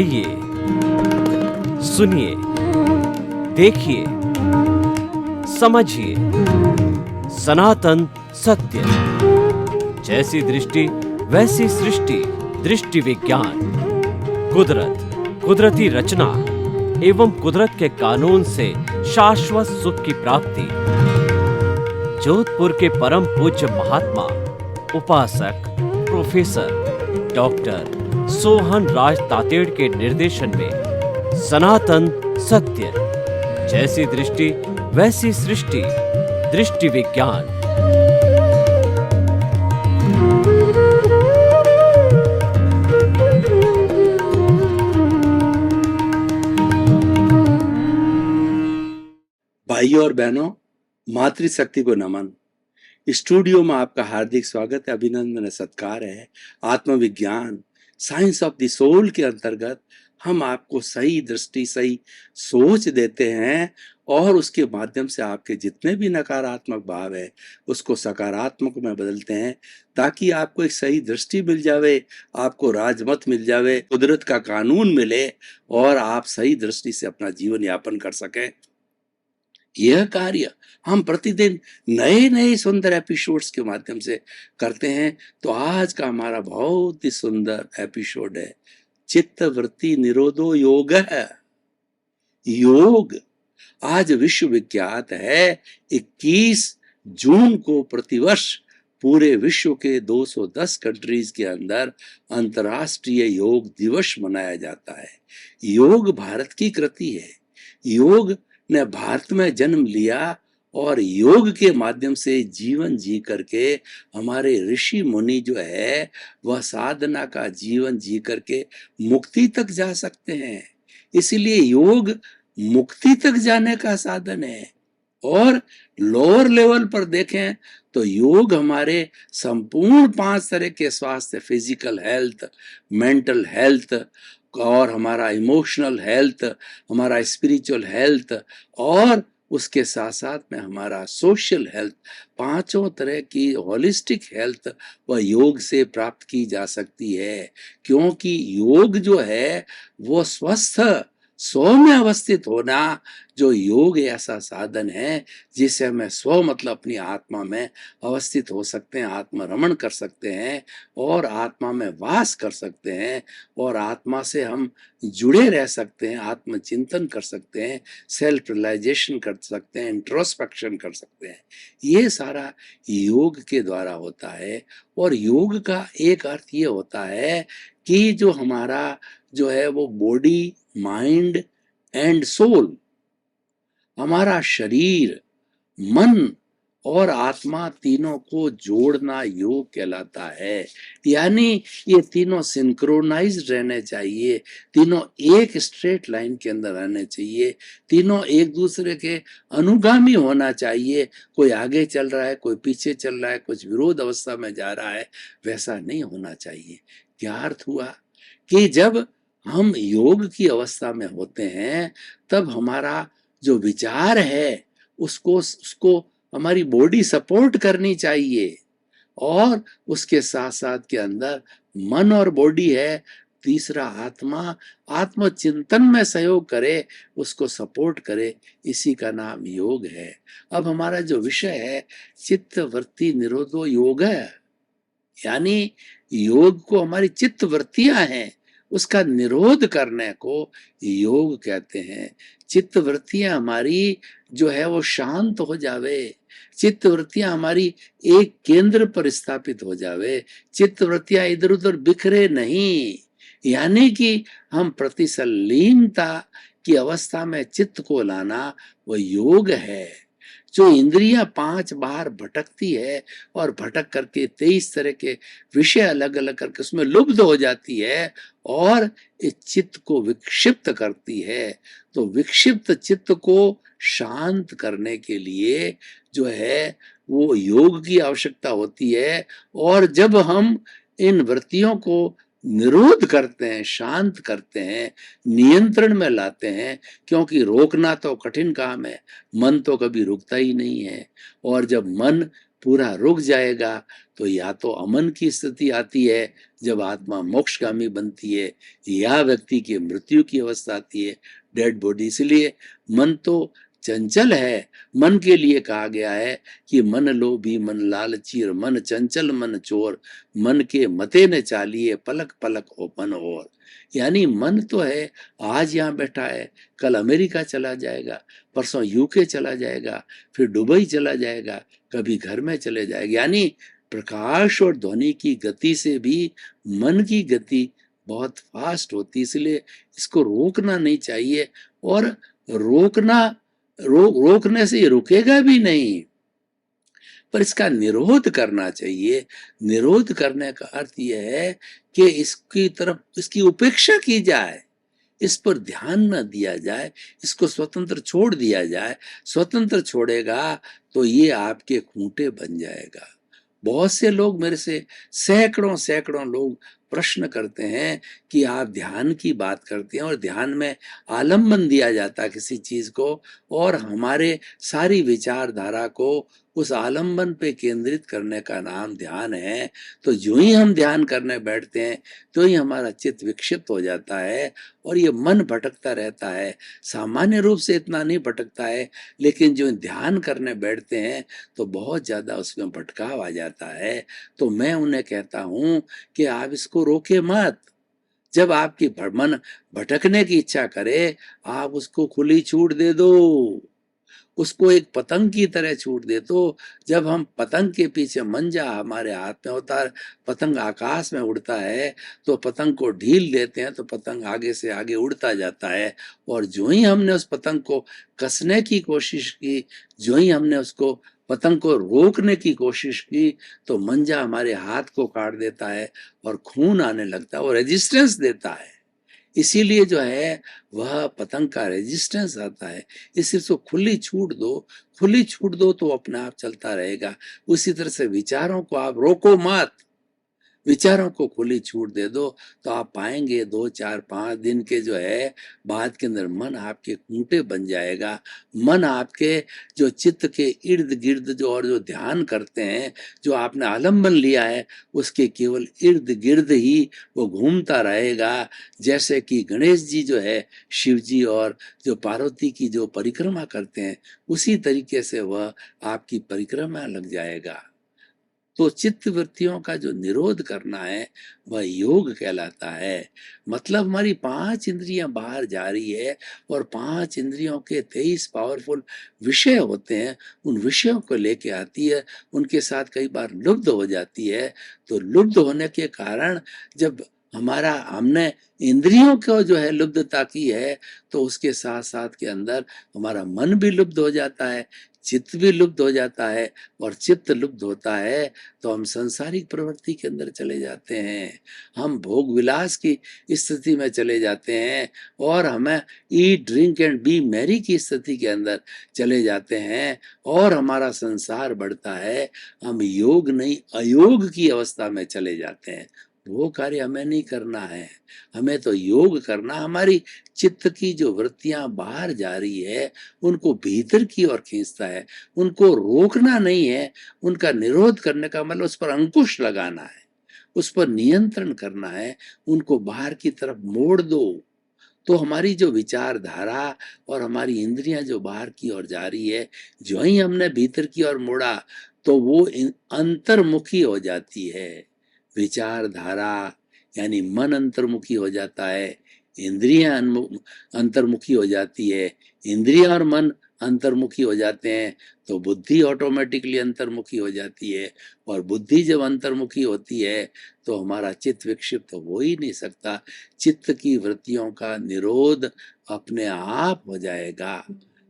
आइए, सुनिए, देखिए, समझिए सनातन सत्य। जैसी दृष्टि वैसी सृष्टि, दृष्टि विज्ञान। कुदरत, कुदरती रचना एवं कुदरत के कानून से शाश्वत सुख की प्राप्ति। जोधपुर के परम पूज्य महात्मा उपासक प्रोफेसर डॉक्टर सोहन राज तातेड़ के निर्देशन में सनातन सत्य। जैसी दृष्टि वैसी सृष्टि, दृष्टि विज्ञान। भाइयों और बहनों, मातृशक्ति को नमन। स्टूडियो में आपका हार्दिक स्वागत है, अभिनंदन है, सत्कार है। आत्मविज्ञान, साइंस ऑफ द सोल के अंतर्गत हम आपको सही दृष्टि, सही सोच देते हैं और उसके माध्यम से आपके जितने भी नकारात्मक भाव है उसको सकारात्मक में बदलते हैं, ताकि आपको एक सही दृष्टि मिल जावे, आपको राजमत मिल जावे, कुदरत का कानून मिले और आप सही दृष्टि से अपना जीवन यापन कर सकें। यह कार्य हम प्रतिदिन नए नए सुंदर एपिसोड्स के माध्यम से करते हैं। तो आज का हमारा बहुत ही सुंदर एपिसोड है चित्त वृत्ति निरोधो योग है। योग आज विश्व विख्यात है। 21 जून को प्रतिवर्ष पूरे विश्व के 210 कंट्रीज के अंदर अंतर्राष्ट्रीय योग दिवस मनाया जाता है। योग भारत की कृति है। योग ने भारत में जन्म लिया और योग के माध्यम से जीवन जी करके हमारे ऋषि मुनि जो है वह साधना का जीवन जी करके मुक्ति तक जा सकते हैं। इसीलिए योग मुक्ति तक जाने का साधन है। और लोअर लेवल पर देखें तो योग हमारे संपूर्ण 5 तरह के स्वास्थ्य, फिजिकल हेल्थ, मेंटल हेल्थ और हमारा इमोशनल हेल्थ, हमारा स्पिरिचुअल हेल्थ और उसके साथ साथ में हमारा सोशल हेल्थ, 5 तरह की होलिस्टिक हेल्थ वह योग से प्राप्त की जा सकती है। क्योंकि योग जो है वो स्वस्थ स्व में अवस्थित होना, जो योग ऐसा साधन है जिससे हमें स्व मतलब अपनी आत्मा में अवस्थित हो सकते हैं, आत्मरमण कर सकते हैं और आत्मा में वास कर सकते हैं और आत्मा से हम जुड़े रह सकते हैं, आत्मचिंतन कर सकते हैं, सेल्फ रियलाइजेशन कर सकते हैं, इंट्रोस्पेक्शन कर सकते हैं। ये सारा योग के द्वारा होता है। और योग का एक अर्थ ये होता है कि जो हमारा जो है वो बॉडी, माइंड एंड सोल, हमारा शरीर, मन और आत्मा तीनों को जोड़ना योग कहलाता है। यानी ये तीनों सिंक्रोनाइज्ड रहने चाहिए, तीनों एक स्ट्रेट लाइन के अंदर रहने चाहिए, तीनों एक दूसरे के अनुगामी होना चाहिए। कोई आगे चल रहा है, कोई पीछे चल रहा है, कुछ विरोध अवस्था में जा रहा है, वैसा नहीं होना चाहिए। क्या अर्थ हुआ कि जब हम योग की अवस्था में होते हैं तब हमारा जो विचार है उसको हमारी बॉडी सपोर्ट करनी चाहिए और उसके साथ साथ के अंदर मन और बॉडी है, तीसरा आत्मा आत्मचिंतन में सहयोग करे, उसको सपोर्ट करे। इसी का नाम योग है। अब हमारा जो विषय है चित्त वृत्ति निरोधो योग है, यानी योग को हमारी चित्त वृत्तियां हैं उसका निरोध करने को योग कहते हैं। चित्त वृत्तियां हमारी जो है वो शांत हो जावे, चित्त वृत्तियां हमारी एक केंद्र पर स्थापित हो जावे, चित्त वृत्तियां इधर उधर बिखरे नहीं, यानी कि हम प्रतिसल्लीनता की अवस्था में चित्त को लाना वो योग है। जो इंद्रियां 5 बार भटकती है और भटक करके 23 तरह के विषय अलग अलग करके उसमें लुब्ध हो जाती है और इस चित्त को विक्षिप्त करती है। तो विक्षिप्त चित्त को शांत करने के लिए जो है वो योग की आवश्यकता होती है। और जब हम इन वृत्तियों को निरोध करते हैं, शांत करते हैं, नियंत्रण में लाते हैं, क्योंकि रोकना तो कठिन काम है, मन तो कभी रुकता ही नहीं है। और जब मन पूरा रुक जाएगा तो या तो अमन की स्थिति आती है जब आत्मा मोक्षगामी बनती है, या व्यक्ति की मृत्यु की अवस्था आती है, डेड बॉडी। इसलिए मन तो चंचल है। मन के लिए कहा गया है कि मन लोभी मन लालची और मन चंचल मन चोर, मन के मते न चालिए पलक पलक हो मन और। यानी मन तो है, आज यहाँ बैठा है, कल अमेरिका चला जाएगा, परसों यूके चला जाएगा, फिर दुबई चला जाएगा, कभी घर में चले जाएगा। यानी प्रकाश और ध्वनि की गति से भी मन की गति बहुत फास्ट होती, इसलिए इसको रोकना नहीं चाहिए। और रोकने से ये रुकेगा भी नहीं, पर इसका निरोध करना चाहिए। निरोध करने का अर्थ यह है कि इसकी तरफ इसकी उपेक्षा की जाए, इस पर ध्यान न दिया जाए, इसको स्वतंत्र छोड़ दिया जाए। स्वतंत्र छोड़ेगा तो ये आपके खूंटे बन जाएगा। बहुत से लोग मेरे से सैकड़ों सैकड़ों लोग प्रश्न करते हैं कि आप ध्यान की बात करते हैं और ध्यान में आलम्बन दिया जाता है किसी चीज को, और हमारे सारी विचारधारा को उस आलम्बन पे केंद्रित करने का नाम ध्यान है। तो जो ही हम ध्यान करने बैठते हैं तो ही हमारा चित्त विक्षिप्त हो जाता है और ये मन भटकता रहता है। सामान्य रूप से इतना नहीं भटकता है, लेकिन जो ध्यान करने बैठते हैं तो बहुत ज्यादा उसमें भटकाव आ जाता है। तो मैं उन्हें कहता हूं कि आप इसको रोके मत। जब आपकी मन भटकने की इच्छा करे, आप उसको खुली छूट दे दो, उसको एक पतंग की तरह छूट दे। तो जब हम पतंग के पीछे मंजा हमारे हाथ में होता है, पतंग आकाश में उड़ता है, तो पतंग को ढील देते हैं तो पतंग आगे से आगे उड़ता जाता है। और जो ही हमने उस पतंग को कसने की कोशिश की, जो ही हमने उसको पतंग को रोकने की कोशिश की, तो मंजा हमारे हाथ को काट देता है और खून आने लगता है, वो रेजिस्टेंस देता है। इसीलिए जो है वह पतंग का रेजिस्टेंस आता है। इससे उसको खुली छूट दो, खुली छूट दो तो अपने आप चलता रहेगा। उसी तरह से विचारों को आप रोको मत, विचारों को खुली छूट दे दो, तो आप पाएंगे 2 4 5 दिन के जो है बाद के अंदर मन आपके खूंटे बन जाएगा। मन आपके जो चित्त के इर्द गिर्द जो और जो ध्यान करते हैं, जो आपने आलम्बन लिया है, उसके केवल इर्द गिर्द ही वो घूमता रहेगा। जैसे कि गणेश जी जो है शिव जी और जो पार्वती की जो परिक्रमा करते हैं, उसी तरीके से वह आपकी परिक्रमा लग जाएगा। तो चित्त वृत्तियों का जो निरोध करना है वह योग कहलाता है। मतलब हमारी 5 इंद्रियां बाहर जा रही है और 5 इंद्रियों के 23 पावरफुल विषय होते हैं, उन विषयों को लेके आती है, उनके साथ कई बार लुब्ध हो जाती है। तो लुब्ध होने के कारण जब हमने इंद्रियों को जो है लुब्धता की है, तो उसके साथ साथ के अंदर हमारा मन भी लुब्ध हो जाता है, चित्त भी लुब्ध हो जाता है। और चित्त लुब्ध होता है तो हम संसारिक प्रवृत्ति के अंदर चले जाते हैं, हम भोग विलास की स्थिति में चले जाते हैं, और हमें eat drink and B Mary की स्थिति के अंदर चले जाते हैं, और हमारा संसार बढ़ता है। हम योग नहीं अयोग की अवस्था में चले जाते हैं। वो कार्य हमें नहीं करना है, हमें तो योग करना। हमारी चित्त की जो वृत्तियां बाहर जा रही है उनको भीतर की ओर खींचता है, उनको रोकना नहीं है। उनका निरोध करने का मतलब उस पर अंकुश लगाना है, उस पर नियंत्रण करना है, उनको बाहर की तरफ मोड़ दो। तो हमारी जो विचारधारा और हमारी इंद्रियां जो बाहर की ओर जा रही है, जो ही हमने भीतर की ओर मोड़ा तो वो अंतर्मुखी हो जाती है। विचारधारा यानी मन अंतर्मुखी हो जाता है, इंद्रियां अंतर्मुखी हो जाती है, इंद्रियां और मन अंतर्मुखी हो जाते हैं तो बुद्धि ऑटोमेटिकली अंतर्मुखी हो जाती है। और बुद्धि जब अंतर्मुखी होती है तो हमारा चित्त विक्षिप्त हो ही नहीं सकता। चित्त की वृत्तियों का निरोध अपने आप हो जाएगा।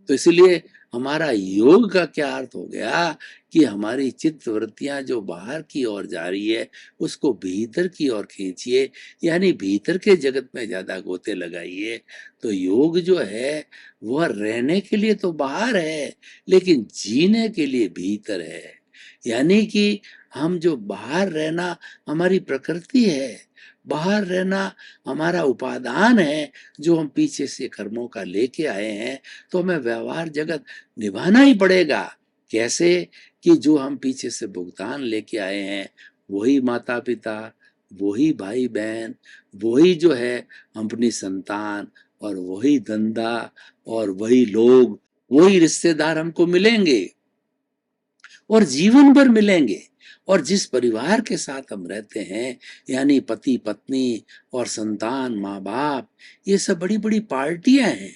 तो इसलिए हमारा योग का क्या अर्थ हो गया कि हमारी चित्त वृत्तियां जो बाहर की ओर जा रही है उसको भीतर की ओर खींचिए, यानी भीतर के जगत में ज्यादा गोते लगाइए। तो योग जो है वह रहने के लिए तो बाहर है, लेकिन जीने के लिए भीतर है। यानी कि हम जो बाहर रहना हमारी प्रकृति है, बाहर रहना हमारा उपादान है, जो हम पीछे से कर्मों का लेके आए हैं, तो हमें व्यवहार जगत निभाना ही पड़ेगा। कैसे कि जो हम पीछे से भुगतान लेके आए हैं वही माता पिता, वही भाई बहन, वही जो है अपनी संतान, और वही धंधा, और वही लोग, वही रिश्तेदार हमको मिलेंगे और जीवन भर मिलेंगे। और जिस परिवार के साथ हम रहते हैं, यानी पति पत्नी और संतान, माँ बाप, ये सब बड़ी बड़ी पार्टियां हैं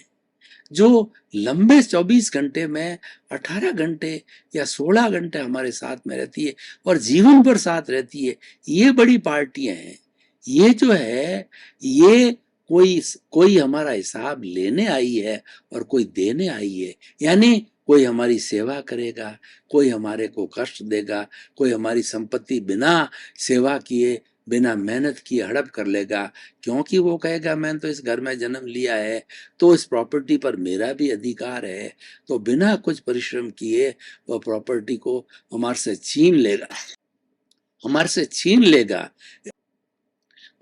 जो लंबे 24 घंटे में 18 घंटे या 16 घंटे हमारे साथ में रहती है और जीवन भर साथ रहती है। ये बड़ी पार्टियां हैं। ये जो है, ये कोई कोई हमारा हिसाब लेने आई है और कोई देने आई है। यानी कोई हमारी सेवा करेगा, कोई हमारे को कष्ट देगा, कोई हमारी संपत्ति बिना सेवा किए, बिना मेहनत किए हड़प कर लेगा, क्योंकि वो कहेगा मैंने तो इस घर में जन्म लिया है, तो इस प्रॉपर्टी पर मेरा भी अधिकार है। तो बिना कुछ परिश्रम किए वो प्रॉपर्टी को हमारे से छीन लेगा, हमारे से छीन लेगा।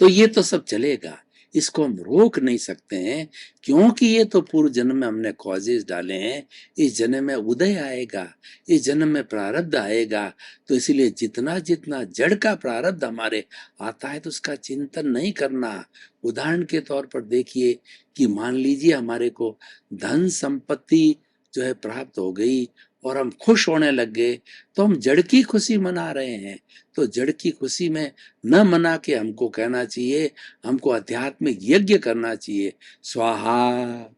तो ये तो सब चलेगा, इसको हम रोक नहीं सकते हैं, क्योंकि ये तो पूर्व जन्म में हमने कॉजेज डाले हैं। इस जन्म में उदय आएगा, इस जन्म में प्रारब्ध आएगा। तो इसीलिए जितना जितना जड़ का प्रारब्ध हमारे आता है तो उसका चिंतन नहीं करना। उदाहरण के तौर पर देखिए कि मान लीजिए हमारे को धन संपत्ति जो है प्राप्त हो गई और हम खुश होने लग गए, तो हम जड़ की खुशी मना रहे हैं। तो जड़ की खुशी में न मना के हमको कहना चाहिए, हमको आध्यात्मिक यज्ञ करना चाहिए, स्वाहा।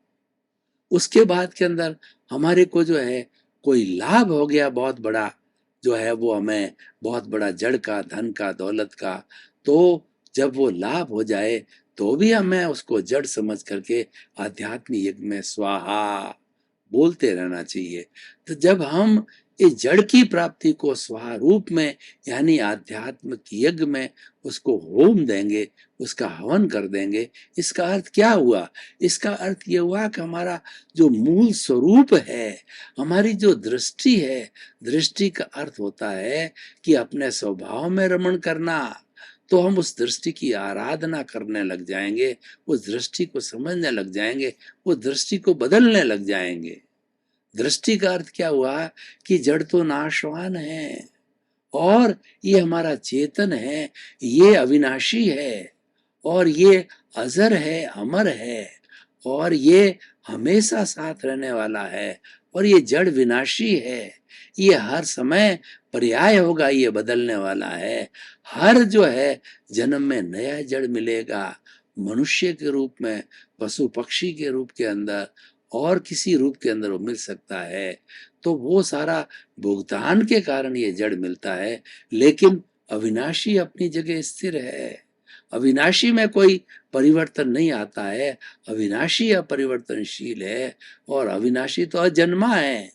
उसके बाद के अंदर हमारे को जो है कोई लाभ हो गया बहुत बड़ा, जो है वो हमें बहुत बड़ा जड़ का, धन का, दौलत का, तो जब वो लाभ हो जाए तो भी हमें उसको जड़ समझ करके आध्यात्मिक यज्ञ में स्वाहा बोलते रहना चाहिए। तो जब हम इस जड़ की प्राप्ति को स्वाहा रूप में, यानी आध्यात्मिक यज्ञ में उसको होम देंगे, उसका हवन कर देंगे, इसका अर्थ क्या हुआ? इसका अर्थ ये हुआ कि हमारा जो मूल स्वरूप है, हमारी जो दृष्टि है, दृष्टि का अर्थ होता है कि अपने स्वभाव में रमण करना। तो हम उस दृष्टि की आराधना करने लग जाएंगे, उस दृष्टि को समझने लग जाएंगे, उस दृष्टि को बदलने लग जाएंगे। दृष्टि का अर्थ क्या हुआ कि जड़ तो नाशवान है और ये हमारा चेतन है, ये अविनाशी है और ये अजर है, अमर है और ये हमेशा साथ रहने वाला है और ये जड़ विनाशी है। ये हर समय पर्याय होगा, ये बदलने वाला है। हर जो है जन्म में नया जड़ मिलेगा, मनुष्य के रूप में, पशु पक्षी के रूप के अंदर और किसी रूप के अंदर वो मिल सकता है। तो वो सारा भुगतान के कारण ये जड़ मिलता है, लेकिन अविनाशी अपनी जगह स्थिर है। अविनाशी में कोई परिवर्तन नहीं आता है, अविनाशी अपरिवर्तनशील है और अविनाशी तो अजन्मा है,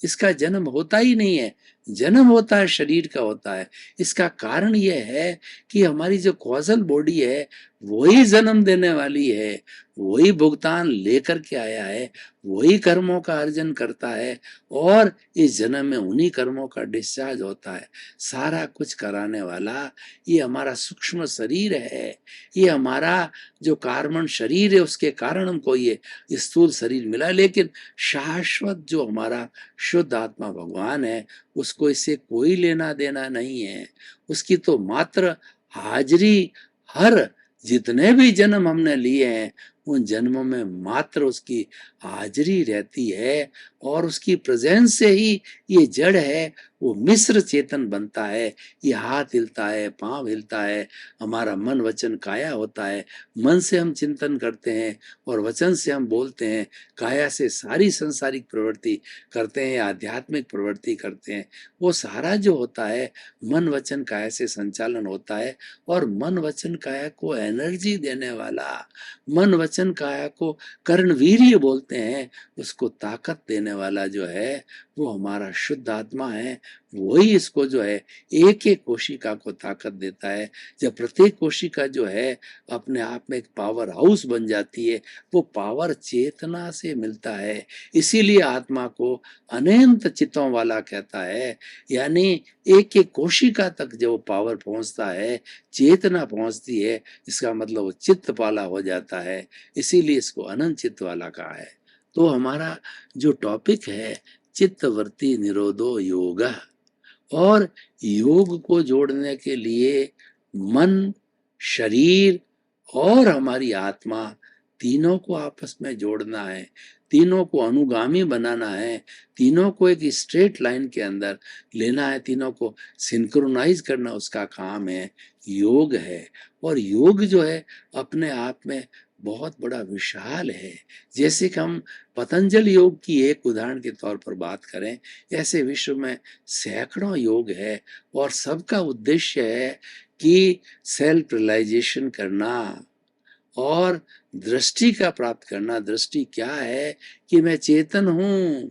इसका जन्म होता ही नहीं है। जन्म होता है शरीर का होता है। इसका कारण यह है कि हमारी जो कॉजल बॉडी है वही जन्म देने वाली है, वही भुगतान लेकर के आया है, वही कर्मों का अर्जन करता है और इस जन्म में उन्हीं कर्मों का डिस्चार्ज होता है। सारा कुछ कराने वाला ये हमारा सूक्ष्म शरीर है, ये हमारा जो कार्बन शरीर है उसके कारण हमको ये स्थूल शरीर मिला। लेकिन शाश्वत जो हमारा शुद्ध आत्मा भगवान है उसको इससे कोई लेना देना नहीं है। उसकी तो मात्र हाजिरी, हर जितने भी जन्म हमने लिए हैं उन जन्मों में मात्र उसकी हाजिरी रहती है और उसकी प्रेजेंस से ही ये जड़ है वो मिश्र चेतन बनता है। ये हाथ हिलता है, पांव हिलता है, हमारा मन वचन काया होता है। मन से हम चिंतन करते हैं और वचन से हम बोलते हैं, काया से सारी संसारिक प्रवृत्ति करते हैं, आध्यात्मिक प्रवृत्ति करते हैं। वो सारा जो होता है मन वचन काया से संचालन होता है और मन वचन काया को एनर्जी देने वाला, मन वचन काया को कर्णवीर्य बोलते हैं, उसको ताकत देने वाला जो है वो हमारा शुद्ध आत्मा है। वही इसको जो है एक एक कोशिका को ताकत देता है। जब प्रत्येक कोशिका जो है अपने आप में एक पावर हाउस बन जाती है, वो पावर चेतना से मिलता है। इसीलिए आत्मा को अनंत चित्तों वाला कहता है, यानी एक एक कोशिका तक जो पावर पहुंचता है, चेतना पहुंचती है, इसका मतलब वो चित्त वाला हो जाता है। इसीलिए इसको अनंत चित्त वाला कहा है। तो हमारा जो टॉपिक है चित्तवृत्ति निरोधो योग, और योग को जोड़ने के लिए मन, शरीर और हमारी आत्मा तीनों को आपस में जोड़ना है, तीनों को अनुगामी बनाना है, तीनों को एक स्ट्रेट लाइन के अंदर लेना है, तीनों को सिंक्रोनाइज करना उसका काम है, योग है। और योग जो है अपने आप में बहुत बड़ा विशाल है। जैसे कि हम पतंजलि योग की एक उदाहरण के तौर पर बात करें, ऐसे विश्व में सैकड़ों योग है और सबका उद्देश्य है कि सेल्फ रियलाइजेशन करना और दृष्टि का प्राप्त करना। दृष्टि क्या है कि मैं चेतन हूं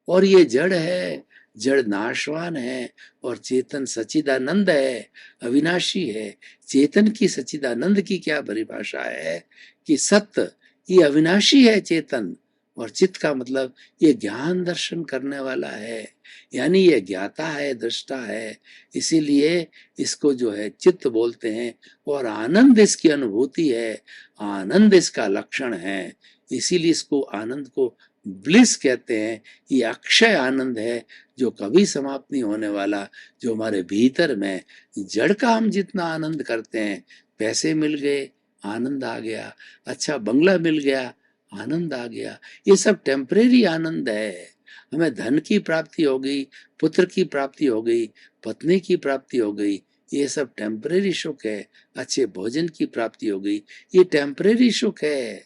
और ये जड़ है, जड़ नाशवान है और चेतन सच्चिदानंद है, अविनाशी है। चेतन की सच्चिदानंद की क्या परिभाषा है कि सत्य ये अविनाशी है चेतन, और चित्त का मतलब ये ज्ञान दर्शन करने वाला है, यानी ये ज्ञाता है, दृष्टा है। इसीलिए इसको जो है चित्त बोलते हैं और आनंद इसकी अनुभूति है, आनंद इसका लक्षण है। इसीलिए इसको आनंद को ब्लिस कहते हैं। ये अक्षय आनंद है जो कभी समाप्त नहीं होने वाला, जो हमारे भीतर में। जड़ का हम जितना आनंद करते हैं, पैसे मिल गए आनंद आ गया, अच्छा बंगला मिल गया आनंद आ गया, ये सब टेम्परेरी आनंद है। हमें धन की प्राप्ति हो गई, पुत्र की प्राप्ति हो गई, पत्नी की प्राप्ति हो गई, ये सब टेम्परेरी सुख है। अच्छे भोजन की प्राप्ति हो गई, ये टेम्परेरी सुख है।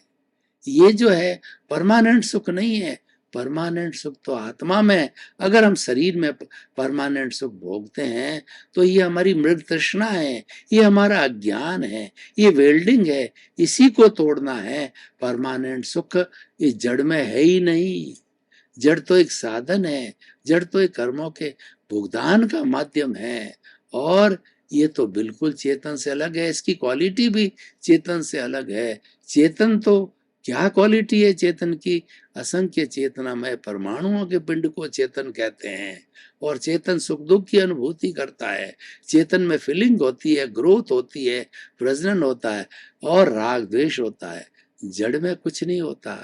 ये जो है परमानेंट सुख नहीं है। परमानेंट सुख तो आत्मा में। अगर हम शरीर में परमानेंट सुख भोगते हैं तो ये हमारी मृग तृष्णा है, ये हमारा अज्ञान है, ये वेल्डिंग है, इसी को तोड़ना है। परमानेंट सुख इस जड़ में है ही नहीं। जड़ तो एक साधन है, जड़ तो एक कर्मों के भुगतान का माध्यम है, और ये तो बिल्कुल चेतन से अलग है। इसकी क्वालिटी भी चेतन से अलग है। चेतन तो क्या क्वालिटी है चेतन की? असंख्य चेतनामय परमाणुओं के पिंड को चेतन कहते हैं, और चेतन सुख दुख की अनुभूति करता है। चेतन में फीलिंग होती है, ग्रोथ होती है, प्रजनन होता है और राग द्वेष होता है। जड़ में कुछ नहीं होता,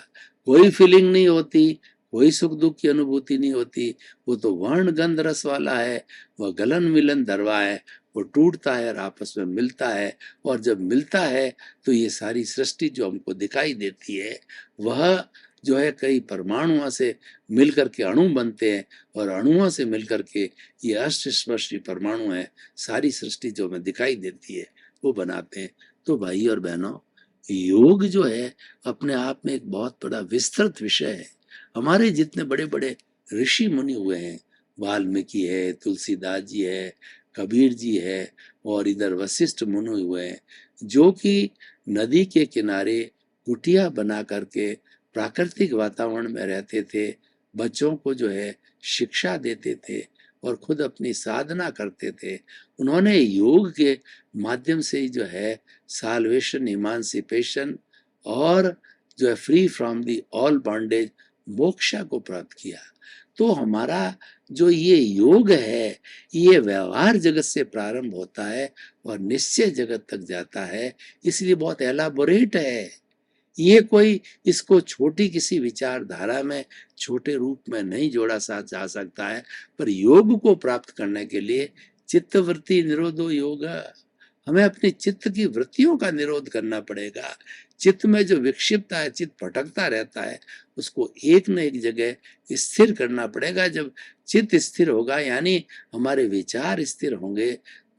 कोई फीलिंग नहीं होती, कोई सुख दुख की अनुभूति नहीं होती। वो तो वर्ण गंध रस वाला है, वह गलन मिलन धरवा है, वो टूटता है और आपस में मिलता है। और जब मिलता है तो ये सारी सृष्टि जो हमको दिखाई देती है, वह जो है कई परमाणुओं से मिलकर के अणु बनते हैं, और अणुओं से मिलकर के ये अष्टस्पर्शी परमाणु है, सारी सृष्टि जो हमें दिखाई देती है वो बनाते हैं। तो भाई और बहनों, योग जो है अपने आप में एक बहुत बड़ा विस्तृत विषय है। हमारे जितने बड़े बड़े ऋषि मुनि हुए हैं, वाल्मीकि है, तुलसीदास जी है, कबीर जी है, और इधर वशिष्ठ मुनि हुए हैं, जो कि नदी के किनारे कुटिया बना करके प्राकृतिक वातावरण में रहते थे, बच्चों को जो है शिक्षा देते थे और खुद अपनी साधना करते थे। उन्होंने योग के माध्यम से ही जो है साल्वेशन, इमांसिपेशन और जो है free from the all bondage, moksha को प्राप्त किया। तो हमारा जो ये योग है, ये व्यवहार जगत से प्रारंभ होता है और निश्चय जगत तक जाता है, इसलिए बहुत एलाबोरेट है। ये कोई इसको छोटी किसी विचारधारा में छोटे रूप में नहीं जोड़ा जा सकता है। पर योग को प्राप्त करने के लिए चित्तवृत्ति निरोधो योग, हमें अपनी चित्त की वृत्तियों का निरोध करना पड़ेगा। चित्त में जो विक्षिप्तता है, चित्त भटकता रहता है, उसको एक न एक जगह स्थिर करना पड़ेगा। जब चित्त स्थिर होगा, यानी हमारे विचार स्थिर होंगे,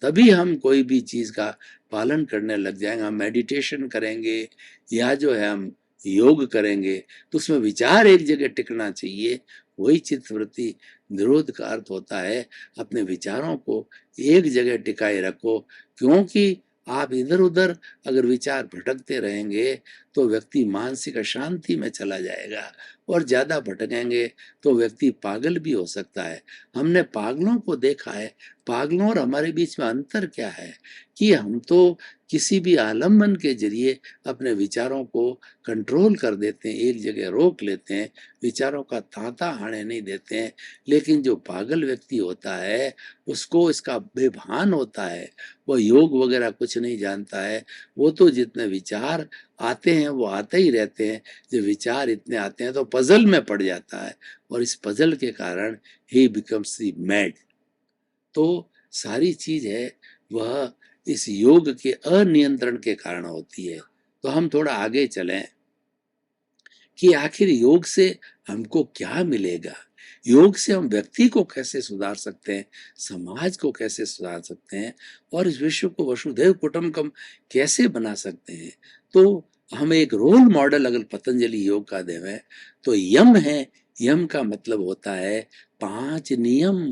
तभी हम कोई भी चीज का पालन करने लग जाएंगे। हम मेडिटेशन करेंगे या जो है हम योग करेंगे, तो उसमें विचार एक जगह टिकना चाहिए। वही चित्तवृत्ति निरोध का अर्थ होता है। अपने विचारों को एक जगह टिकाए रखो, क्योंकि आप इधर उधर अगर विचार भटकते रहेंगे तो व्यक्ति मानसिक अशांति में चला जाएगा, और ज्यादा भटकेंगे तो व्यक्ति पागल भी हो सकता है। हमने पागलों को देखा है। पागलों और हमारे बीच में अंतर क्या है कि हम तो किसी भी आलम्बन के जरिए अपने विचारों को कंट्रोल कर देते हैं, एक जगह रोक लेते हैं, विचारों का तांता हाने नहीं देते हैं। लेकिन जो पागल व्यक्ति होता है, उसको इसका बेभान होता है, वो योग वगैरह कुछ नहीं जानता है। वो तो जितने विचार आते हैं वो आते ही रहते हैं। जब विचार इतने आते हैं तो पजल में पड़ जाता है, और इस पजल के कारण ही बिकम्स द मैड। तो सारी चीज है वह इस योग के अनियंत्रण के कारण होती है। तो हम थोड़ा आगे चलें कि आखिर योग से हमको क्या मिलेगा, योग से हम व्यक्ति को कैसे सुधार सकते हैं, समाज को कैसे सुधार सकते हैं और इस विश्व को वसुधैव कुटुंबकम कैसे बना सकते हैं। तो हम एक रोल मॉडल अगर पतंजलि योग का देवें तो यम है। यम का मतलब होता है 5 नियम।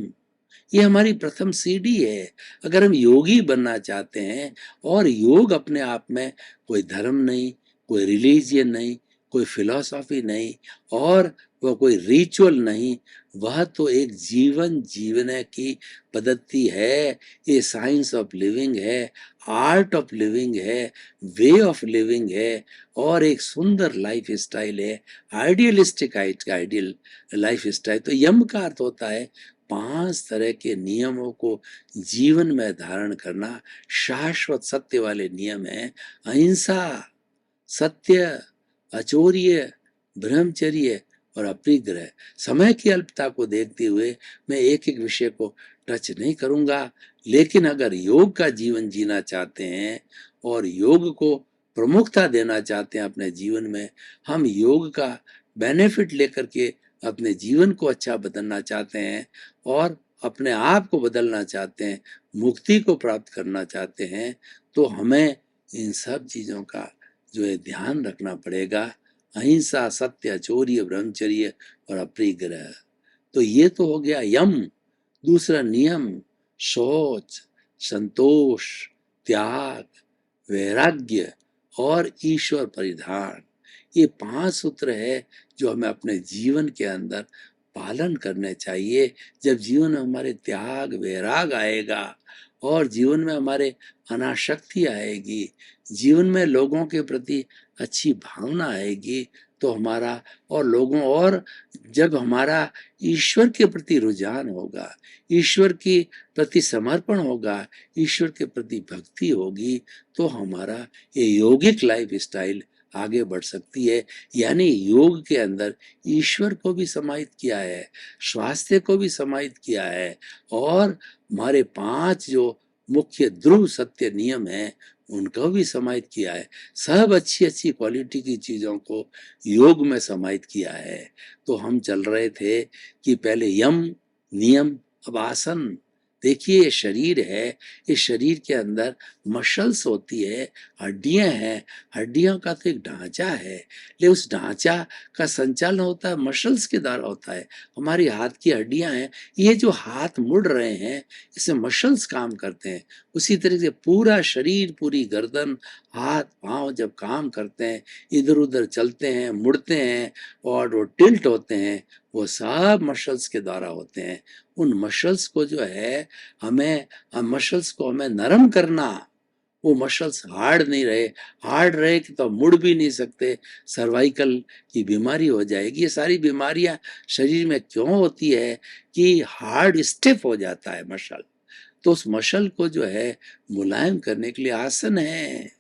ये हमारी प्रथम सीढ़ी है। अगर हम योगी बनना चाहते हैं और योग अपने आप में कोई धर्म नहीं, कोई रिलीजियन नहीं, कोई फिलॉसफी नहीं और वह कोई रिचुअल नहीं, वह तो एक जीवन जीने की पद्धति है। ये साइंस ऑफ लिविंग है, आर्ट ऑफ लिविंग है, वे ऑफ लिविंग है और एक सुंदर लाइफ स्टाइल है, आइडियलिस्टिक आइडियल लाइफ स्टाइल। तो यम का अर्थ होता है 5 तरह के नियमों को जीवन में धारण करना। शाश्वत सत्य वाले नियम हैं अहिंसा, सत्य, अचौर्य, ब्रह्मचर्य और अपरिग्रह। समय की अल्पता को देखते हुए मैं एक एक विषय को टच नहीं करूंगा, लेकिन अगर योग का जीवन जीना चाहते हैं और योग को प्रमुखता देना चाहते हैं अपने जीवन में, हम योग का बेनिफिट लेकर के अपने जीवन को अच्छा बदलना चाहते हैं और अपने आप को बदलना चाहते हैं, मुक्ति को प्राप्त करना चाहते हैं, तो हमें इन सब चीजों का जो है ध्यान रखना पड़ेगा। अहिंसा, सत्य, चौर्य, ब्रह्मचर्य और अपरिग्रह। तो ये तो हो गया यम। दूसरा नियम शौच, संतोष, त्याग, वैराग्य और ईश्वर परिधान। ये 5 सूत्र है जो हमें अपने जीवन के अंदर पालन करने चाहिए। जब जीवन में हमारे त्याग वैराग आएगा और जीवन में हमारे अनासक्ति आएगी, जीवन में लोगों के प्रति अच्छी भावना आएगी, तो हमारा और लोगों और जब हमारा ईश्वर के प्रति रुझान होगा, ईश्वर के प्रति समर्पण होगा, ईश्वर के प्रति भक्ति होगी, तो हमारा ये यौगिक लाइफ स्टाइल आगे बढ़ सकती है। यानी योग के अंदर ईश्वर को भी समाहित किया है, स्वास्थ्य को भी समाहित किया है और हमारे 5 जो मुख्य ध्रुव सत्य नियम हैं उनको भी समाहित किया है। सब अच्छी अच्छी क्वालिटी की चीजों को योग में समाहित किया है। तो हम चल रहे थे कि पहले यम, नियम, अब आसन। देखिए ये शरीर है, इस शरीर के अंदर मसल्स होती है, हड्डियां हैं, हड्डियों का तो एक ढांचा है, लेकिन उस ढांचा का संचालन होता है मसल्स के द्वारा होता है। हमारी हाथ की हड्डियां हैं, ये जो हाथ मुड़ रहे हैं इससे मसल्स काम करते हैं। उसी तरीके से पूरा शरीर, पूरी गर्दन, हाथ पांव जब काम करते हैं, इधर उधर चलते हैं, मुड़ते हैं और वो टिल्ट होते हैं, वो सब मसल्स के द्वारा होते हैं। उन मसल्स को जो है हमें मसल्स को हमें नरम करना। वो मसल्स हार्ड नहीं रहे, हार्ड रहे कि तो मुड़ भी नहीं सकते, सर्वाइकल की बीमारी हो जाएगी। ये सारी बीमारियां शरीर में क्यों होती है कि हार्ड स्टिफ हो जाता है मसल। तो उस मसल को जो है मुलायम करने के लिए आसन है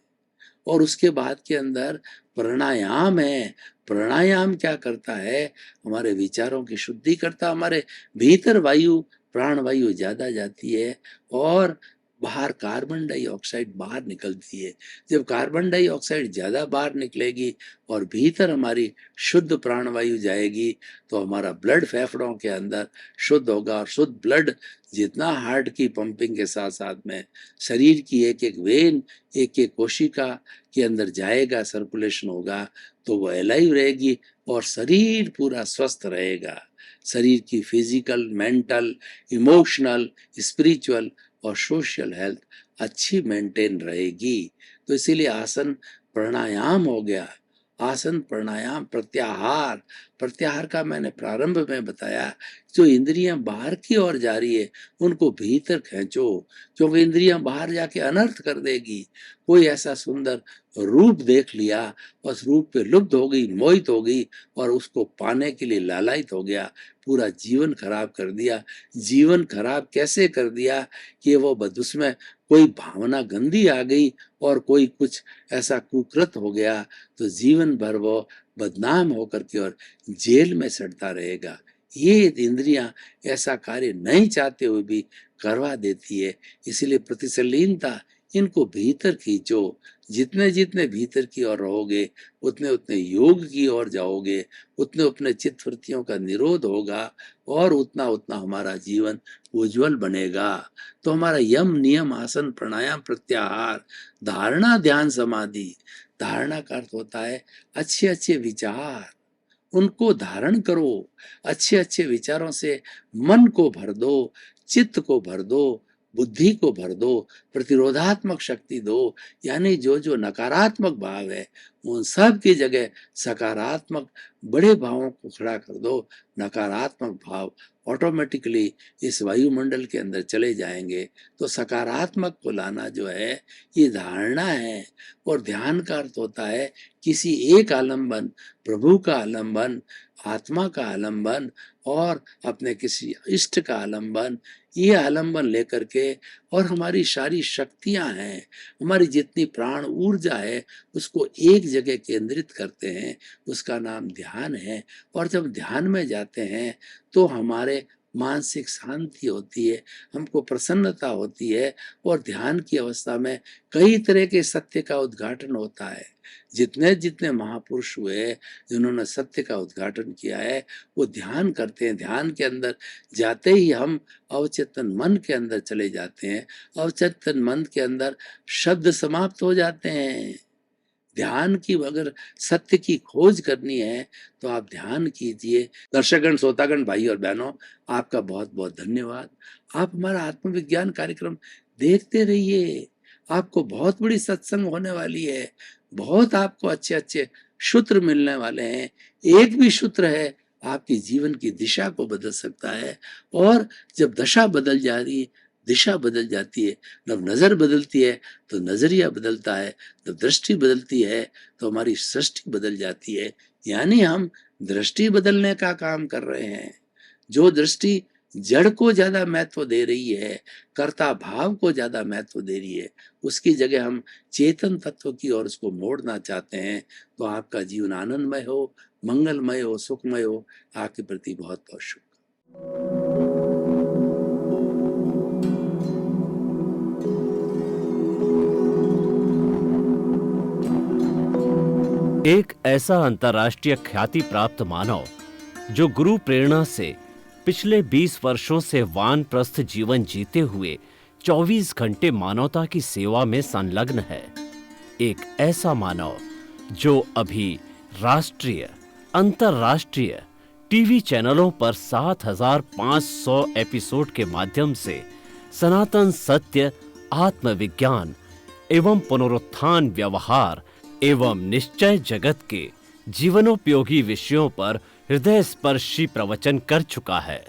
और उसके बाद के अंदर प्राणायाम है। प्राणायाम क्या करता है, हमारे विचारों की शुद्धि करता, हमारे भीतर वायु प्राण वायु ज्यादा जाती है और बाहर कार्बन डाइऑक्साइड बाहर निकलती है। जब कार्बन डाइऑक्साइड ज्यादा बाहर निकलेगी और भीतर हमारी शुद्ध प्राणवायु जाएगी तो हमारा ब्लड फेफड़ों के अंदर शुद्ध होगा और शुद्ध ब्लड जितना हार्ट की पंपिंग के साथ साथ में शरीर की एक एक वेन, एक एक कोशिका के अंदर जाएगा, सर्कुलेशन होगा, तो वो अलाइव रहेगी और शरीर पूरा स्वस्थ रहेगा। शरीर की फिजिकल, मेंटल, इमोशनल, स्पिरिचुअल और सोशल हेल्थ अच्छी मेंटेन रहेगी। तो इसीलिए आसन प्राणायाम हो गया। आसन प्राणायाम प्रत्याहार, प्रत्याहार का मैंने प्रारंभ में बताया, जो इंद्रियां बाहर की ओर जा रही है उनको भीतर खींचो, क्योंकि इंद्रियां बाहर जाके अनर्थ कर देगी। कोई ऐसा सुंदर रूप देख लिया, उस रूप पे लुब्ध हो गई, मोहित हो गई और उसको पाने के लिए लालायित हो गया, पूरा जीवन खराब कर दिया। जीवन खराब कैसे कर दिया कि वो बस उसमें कोई भावना गंदी आ गई और कोई कुछ ऐसा कुकृत हो गया तो जीवन भर वो बदनाम होकर के और जेल में सड़ता रहेगा। ये इंद्रियां ऐसा कार्य नहीं चाहते हुए भी करवा देती है। इसलिए प्रतिसलीनता इनको भीतर खींचो। जितने जितने भीतर की ओर रहोगे, उतने उतने योग की ओर जाओगे, उतने उतने चित्त वृत्तियों का निरोध होगा और उतना उतना हमारा जीवन उज्जवल बनेगा। तो हमारा यम नियम आसन प्राणायाम प्रत्याहार धारणा ध्यान समाधि, धारणा का अर्थ होता है अच्छे अच्छे विचार, उनको धारण करो। अच्छे अच्छे विचारों से मन को भर दो, चित्त को भर दो, बुद्धि को भर दो, प्रतिरोधात्मक शक्ति दो। यानी जो जो नकारात्मक भाव है उन सब की जगह सकारात्मक बड़े भावों को खड़ा कर दो। नकारात्मक भाव ऑटोमेटिकली इस वायुमंडल के अंदर चले जाएंगे। तो सकारात्मक को लाना जो है ये धारणा है। और ध्यान का अर्थ होता है किसी एक आलंबन, प्रभु का आलंबन, आत्मा का आलंबन और अपने किसी इष्ट का आलंबन। ये आलंबन लेकर के और हमारी सारी शक्तियां हैं, हमारी जितनी प्राण ऊर्जा है उसको एक जगह केंद्रित करते हैं, उसका नाम ध्यान है। और जब ध्यान में जाते हैं तो हमारे मानसिक शांति होती है, हमको प्रसन्नता होती है। और ध्यान की अवस्था में कई तरह के सत्य का उद्घाटन होता है। जितने जितने महापुरुष हुए जिन्होंने सत्य का उद्घाटन किया है वो ध्यान करते हैं। ध्यान के अंदर जाते ही हम अवचेतन मन के अंदर चले जाते हैं। अवचेतन मन के अंदर शब्द समाप्त हो जाते हैं। ध्यान की अगर सत्य की खोज करनी है तो आप ध्यान कीजिए। दर्शकगण, श्रोतागण, भाई और बहनों, आपका बहुत बहुत धन्यवाद। आप हमारा आत्मविज्ञान कार्यक्रम देखते रहिए। आपको बहुत बड़ी सत्संग होने वाली है। बहुत आपको अच्छे अच्छे सूत्र मिलने वाले हैं। एक भी सूत्र है आपकी जीवन की दिशा को बदल सकता है। और जब दशा बदल जा रही है, दिशा बदल जाती है। जब नजर बदलती है तो नजरिया बदलता है। जब दृष्टि बदलती है तो हमारी सृष्टि बदल जाती है। यानी हम दृष्टि बदलने का काम कर रहे हैं। जो दृष्टि जड़ को ज्यादा महत्व दे रही है, कर्ता भाव को ज्यादा महत्व दे रही है, उसकी जगह हम चेतन तत्व की ओर उसको मोड़ना चाहते हैं। तो आपका जीवन आनंदमय हो, मंगलमय हो, सुखमय हो। आपके प्रति बहुत बहुत शुभ। एक ऐसा अंतर्राष्ट्रीय ख्याति प्राप्त मानव जो गुरु प्रेरणा से पिछले 20 वर्षों से वानप्रस्थ जीवन जीते हुए 24 घंटे मानवता की सेवा में संलग्न है। एक ऐसा मानव जो अभी राष्ट्रीय, अंतर्राष्ट्रीय टीवी चैनलों पर 7,500 एपिसोड के माध्यम से सनातन सत्य, आत्मविज्ञान एवं पुनरुत्थान व्यवहार एवं निश्चय जगत के जीवनोपयोगी विषयों पर हृदय स्पर्शी प्रवचन कर चुका है।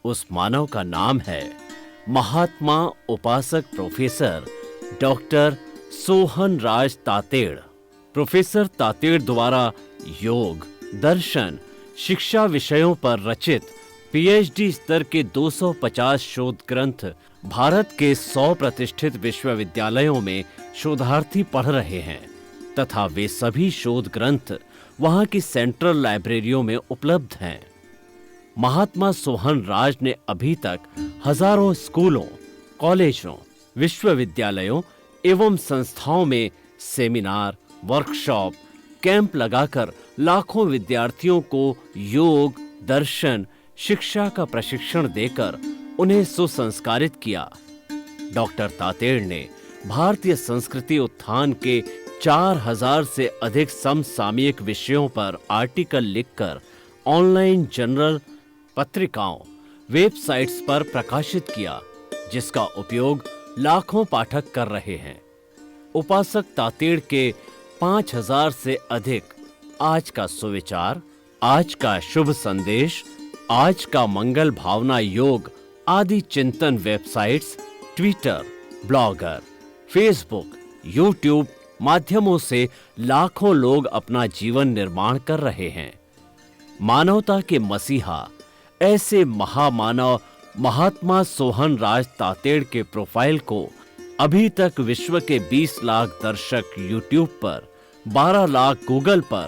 उस मानव का नाम है महात्मा उपासक प्रोफेसर डॉक्टर सोहन राज तातेड़। प्रोफेसर तातेड़ द्वारा योग, दर्शन, शिक्षा विषयों पर रचित पीएचडी स्तर के 250 शोध ग्रंथ भारत के 100 प्रतिष्ठित विश्वविद्यालयों में शोधार्थी पढ़ रहे हैं तथा वे सभी शोध ग्रंथ वहां की सेंट्रल लाइब्रेरियों में उपलब्ध हैं। महात्मा सोहन राज ने अभी तक हजारों स्कूलों, कॉलेजों, विश्वविद्यालयों एवं संस्थाओं में सेमिनार, वर्कशॉप, कैंप लगाकर लाखों विद्यार्थियों को योग, दर्शन, शिक्षा का प्रशिक्षण देकर उन्हें सुसंस्कारित किया। डॉक्टर तातेड़ ने भारतीय संस्कृति उत्थान के 4000 से अधिक समसामयिक विषयों पर आर्टिकल लिखकर ऑनलाइन जर्नल, पत्रिकाओं, वेबसाइट्स पर प्रकाशित किया, जिसका उपयोग लाखों पाठक कर रहे हैं। उपासक तातेड़ के 5000 से अधिक आज का सुविचार, आज का शुभ संदेश, आज का मंगल भावना योग आदि चिंतन websites, Twitter, blogger, Facebook, YouTube माध्यमों से लाखों लोग अपना जीवन निर्माण कर रहे हैं। मानवता के मसीहा ऐसे महामानव महात्मा सोहन राज तातेड़ के प्रोफाइल को अभी तक विश्व के 20 लाख दर्शक यूट्यूब पर, 12 लाख गूगल पर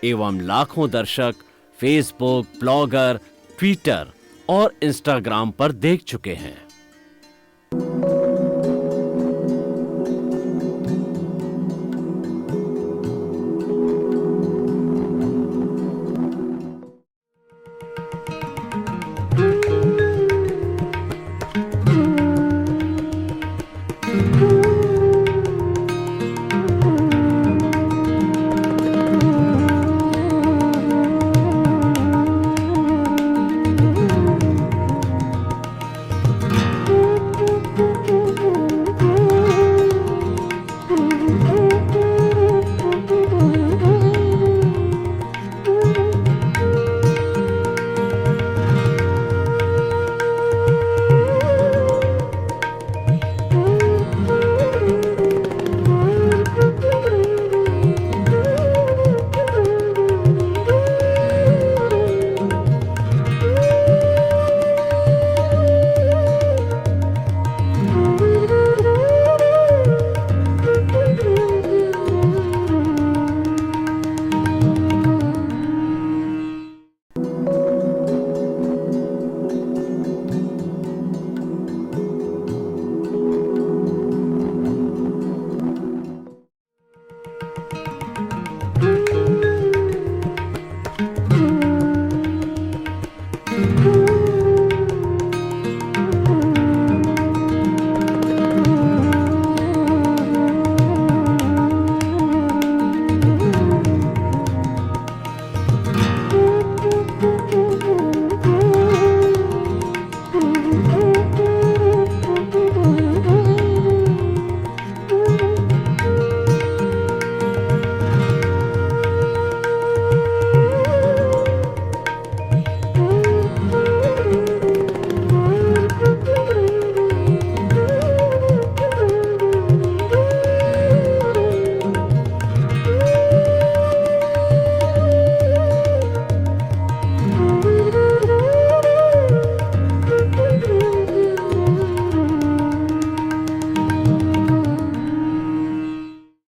एवं लाखों दर्शक फेसबुक, ब्लॉगर, ट्विटर और इंस्टाग्राम पर देख चुके हैं।